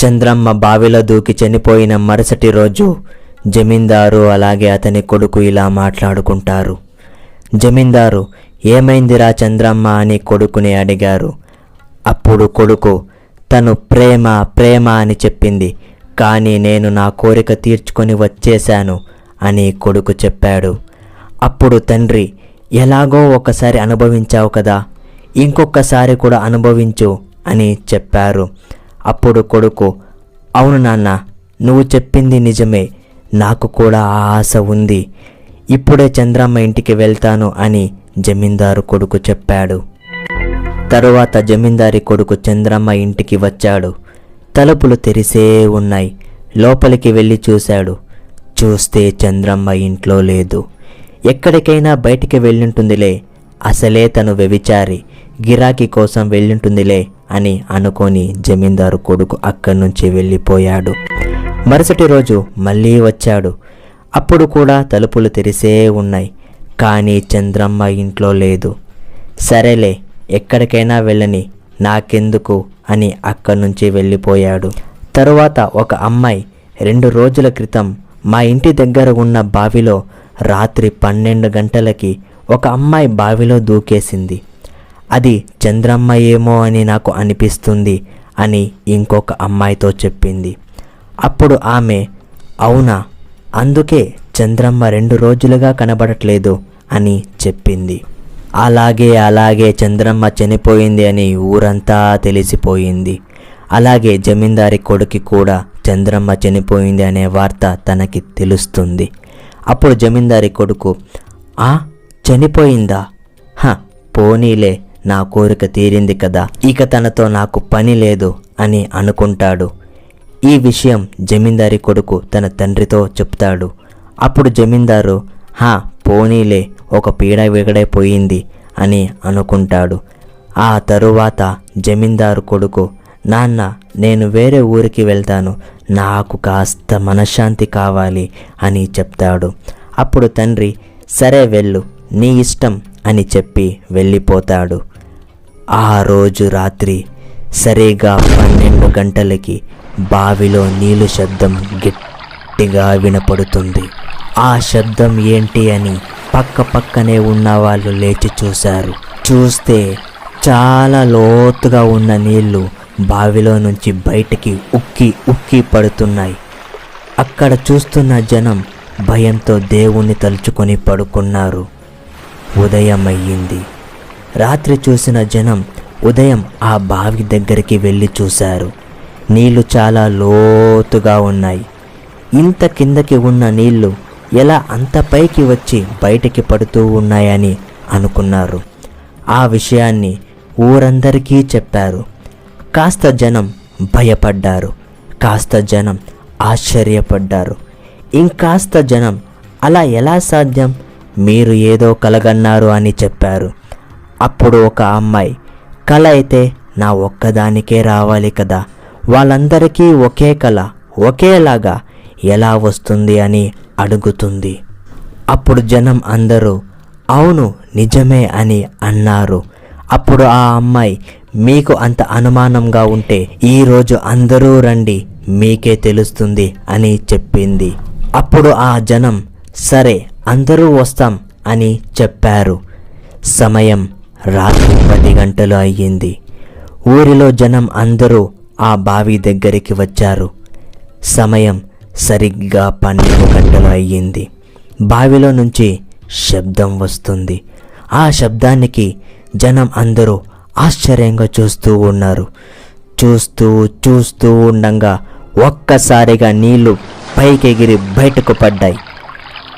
చంద్రమ్మ బావిలో దూకి చనిపోయిన మరుసటి రోజు జమీందారు అలాగే అతని కొడుకు ఇలా మాట్లాడుకుంటారు. జమీందారు, ఏమైందిరా చంద్రమ్మ అని కొడుకుని అడిగారు. అప్పుడు కొడుకు, తను ప్రేమ ప్రేమ అని చెప్పింది, కానీ నేను నా కోరిక తీర్చుకొని వచ్చేశాను అని కొడుకు చెప్పాడు. అప్పుడు తండ్రి, ఎలాగో ఒకసారి అనుభవించావు కదా, ఇంకొకసారి కూడా అనుభవించు అని చెప్పారు. అప్పుడు కొడుకు, అవును నాన్న, నువ్వు చెప్పింది నిజమే, నాకు కూడా ఆ ఆశ ఉంది, ఇప్పుడే చంద్రమ్మ ఇంటికి వెళ్తాను అని జమీందారు కొడుకు చెప్పాడు. తరువాత జమీందారి కొడుకు చంద్రమ్మ ఇంటికి వచ్చాడు. తలుపులు తెరిసే ఉన్నాయి. లోపలికి వెళ్ళి చూశాడు. చూస్తే చంద్రమ్మ ఇంట్లో లేదు. ఎక్కడికైనా బయటికి వెళ్ళుంటుందిలే, అసలే తను వ్యభిచారి, గిరాకీ కోసం వెళ్ళుంటుందిలే అని అనుకొని జమీందారు కొడుకు అక్కడి నుంచి వెళ్ళిపోయాడు. మరుసటి రోజు మళ్ళీ వచ్చాడు. అప్పుడు కూడా తలుపులు తెరిసే ఉన్నాయి, కానీ చంద్రమ్మ ఇంట్లో లేదు. సరేలే, ఎక్కడికైనా వెళ్ళని, నాకెందుకు అని అక్కడి నుంచి వెళ్ళిపోయాడు. తరువాత ఒక అమ్మాయి 2 రోజుల క్రితం మా ఇంటి దగ్గర ఉన్న బావిలో రాత్రి 12 గంటలకి ఒక అమ్మాయి బావిలో దూకేసింది. అది చంద్రమ్మ ఏమో అని నాకు అనిపిస్తుంది అని ఇంకొక అమ్మాయితో చెప్పింది. అప్పుడు ఆమె, అవునా, అందుకే చంద్రమ్మ 2 రోజులుగా కనబడట్లేదు అని చెప్పింది. అలాగే చంద్రమ్మ చనిపోయింది అని ఊరంతా తెలిసిపోయింది. అలాగే జమీందారి కొడుకు కూడా చంద్రమ్మ చనిపోయింది అనే వార్త తనకి తెలుస్తుంది. అప్పుడు జమీందారి కొడుకు, చనిపోయిందా? పోనీలే, నా కోరిక తీరింది కదా, ఇక తనతో నాకు పని లేదు అని అనుకుంటాడు. ఈ విషయం జమీందారి కొడుకు తన తండ్రితో చెప్తాడు. అప్పుడు జమీందారు, పోనీలే, ఒక పీడ విగడైపోయింది అని అనుకుంటాడు. ఆ తరువాత జమీందారు కొడుకు, నాన్న, నేను వేరే ఊరికి వెళ్తాను, నాకు కాస్త మనశ్శాంతి కావాలి అని చెప్తాడు. అప్పుడు తండ్రి, సరే వెళ్ళు, నీ ఇష్టం అని చెప్పి వెళ్ళిపోతాడు. ఆ రోజు రాత్రి సరిగా 12 గంటలకి బావిలో నీళ్ళు శబ్దం గట్టిగా వినపడుతుంది. ఆ శబ్దం ఏంటి అని పక్కనే ఉన్న వాళ్ళు లేచి చూశారు. చూస్తే చాలా లోతుగా ఉన్న నీళ్లు బావిలో నుంచి బయటికి ఉక్కి పడుతున్నాయి. అక్కడ చూస్తున్న జనం భయంతో దేవుణ్ణి తలుచుకొని పడుకున్నారు. ఉదయం అయ్యింది. రాత్రి చూసిన జనం ఉదయం ఆ బావి దగ్గరికి వెళ్ళి చూశారు. నీళ్లు చాలా లోతుగా ఉన్నాయి. ఇంత కిందకి ఉన్న నీళ్లు ఎలా అంత పైకి వచ్చి బయటికి పడుతూ ఉన్నాయని అనుకున్నారు. ఆ విషయాన్ని ఊరందరికీ చెప్పారు. కాస్త జనం భయపడ్డారు, కాస్త జనం ఆశ్చర్యపడ్డారు, ఇంకాస్త జనం అలా ఎలా సాధ్యం, మీరు ఏదో కలగన్నారు అని చెప్పారు. అప్పుడు ఒక అమ్మాయి, కల అయితే నా ఒక్కదానికే రావాలి కదా, వాళ్ళందరికీ ఒకే కల ఒకేలాగా ఎలా వస్తుంది అని అడుగుతుంది. అప్పుడు జనం అందరూ అవును నిజమే అని అన్నారు. అప్పుడు ఆ అమ్మాయి, మీకు అంత అనుమానంగా ఉంటే ఈరోజు అందరూ రండి, మీకే తెలుస్తుంది అని చెప్పింది. అప్పుడు ఆ జనం సరే అందరూ వస్తాం అని చెప్పారు. సమయం రాత్రి 10 గంటలు అయ్యింది. ఊరిలో జనం అందరూ ఆ బావి దగ్గరికి వచ్చారు. సమయం సరిగ్గా 12 గంటలు అయ్యింది. బావిలో నుంచి శబ్దం వస్తుంది. ఆ శబ్దానికి జనం అందరూ ఆశ్చర్యంగా చూస్తూ ఉన్నారు. చూస్తూ ఉండంగా ఒక్కసారిగా నీళ్లు పైకెగిరి బయటకు పడ్డాయి.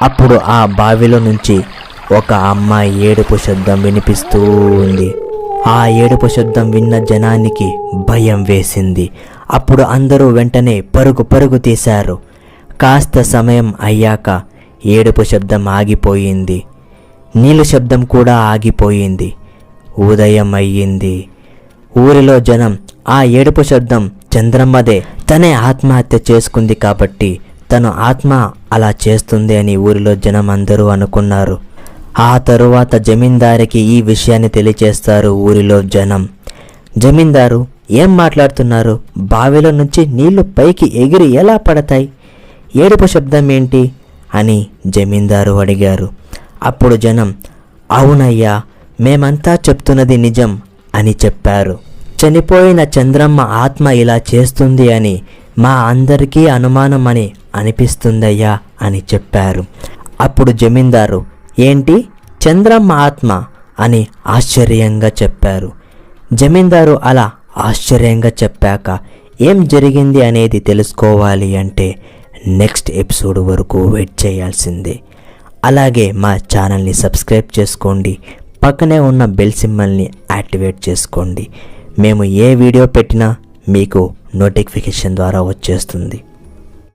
అప్పుడు ఆ బావిలో నుంచి ఒక అమ్మాయి ఏడుపు శబ్దం వినిపిస్తూ ఉంది. ఆ ఏడుపు శబ్దం విన్న జనానికి భయం వేసింది. అప్పుడు అందరూ వెంటనే పరుగు తీశారు. కాస్త సమయం అయ్యాక ఏడుపు శబ్దం ఆగిపోయింది. నీళ్ళు శబ్దం కూడా ఆగిపోయింది. ఉదయం అయ్యింది. ఊరిలో జనం ఆ ఏడుపు శబ్దం చంద్రమ్మదే, తనే ఆత్మహత్య చేసుకుంది కాబట్టి తను ఆత్మ అలా చేస్తుంది అని ఊరిలో జనం అందరూ అనుకున్నారు. ఆ తరువాత జమీందారికి ఈ విషయాన్ని తెలియచేస్తారు ఊరిలో జనం. జమీందారు ఏం మాట్లాడుతున్నారు? బావిలో నుంచి నీళ్లు పైకి ఎగిరి ఎలా పడతాయి? ఏడుపు శబ్దం ఏంటి అని జమీందారు అడిగారు. అప్పుడు జనం, అవునయ్యా, మేమంతా చెప్తున్నది నిజం అని చెప్పారు. చనిపోయిన చంద్రమ్మ ఆత్మ ఇలా చేస్తుంది అని మా అందరికీ అనుమానం అని అనిపిస్తుందయ్యా అని చెప్పారు. అప్పుడు జమీందారు, ఏంటి చంద్రమ్మ ఆత్మ అని ఆశ్చర్యంగా చెప్పారు. జమీందారు అలా ఆశ్చర్యంగా చెప్పాక ఏం జరిగింది అనేది తెలుసుకోవాలి అంటే నెక్స్ట్ ఎపిసోడ్ వరకు వెయిట్ చేయాల్సిందే. అలాగే మా ఛానల్ని సబ్స్క్రైబ్ చేసుకోండి, పక్కనే ఉన్న బెల్ సింబల్ని యాక్టివేట్ చేసుకోండి. మేము ఏ వీడియో పెట్టినా మీకు నోటిఫికేషన్ ద్వారా వచ్చేస్తుంది.